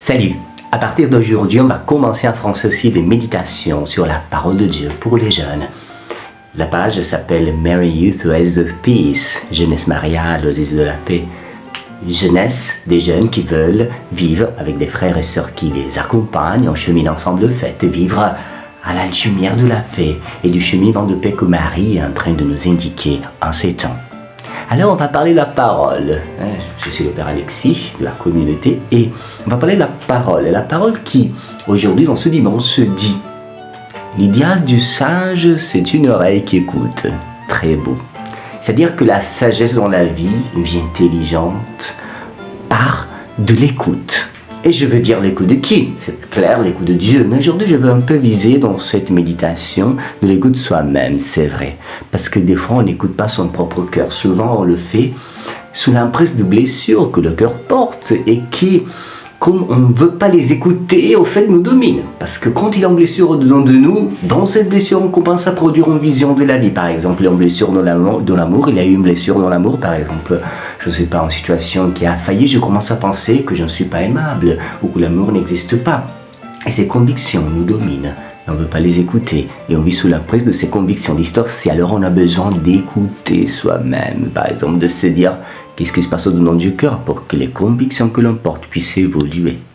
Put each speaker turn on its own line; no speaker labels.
Salut! À partir d'aujourd'hui, on va commencer en français aussi des méditations sur la parole de Dieu pour les jeunes. La page s'appelle Mary Youth Ways of Peace, Jeunesse mariale aux yeux de la paix. Jeunesse des jeunes qui veulent vivre avec des frères et sœurs qui les accompagnent en chemin ensemble de fête, vivre à la lumière de la paix et du cheminement de paix que Marie est en train de nous indiquer en ces temps. Alors on va parler de la parole. Je suis le Père Alexis de la communauté et on va parler de la parole. Et la parole qui, aujourd'hui, dans ce dimanche, se dit: l'idéal du sage, c'est une oreille qui écoute. Très beau. C'est-à-dire que la sagesse dans la vie, une vie intelligente, part de l'écoute. Et je veux dire l'écoute de qui? C'est clair, l'écoute de Dieu. Mais aujourd'hui, je veux un peu viser dans cette méditation de l'écoute de soi-même, c'est vrai. Parce que des fois, on n'écoute pas son propre cœur. Souvent, on le fait sous l'emprise de blessures que le cœur porte et qui, comme on ne veut pas les écouter, au fait, nous domine. Parce que quand il y a une blessure au-dedans de nous, dans cette blessure, on commence à produire une vision de la vie. Par exemple, il y a une blessure dans l'amour, il y a eu une blessure dans l'amour, par exemple, je ne sais pas, en situation qui a failli, je commence à penser que je ne suis pas aimable ou que l'amour n'existe pas. Et ces convictions nous dominent. On ne veut pas les écouter et on vit sous la prise de ces convictions distorsies. Alors on a besoin d'écouter soi-même, par exemple, de se dire qu'est-ce qui se passe au-dedans du cœur pour que les convictions que l'on porte puissent évoluer.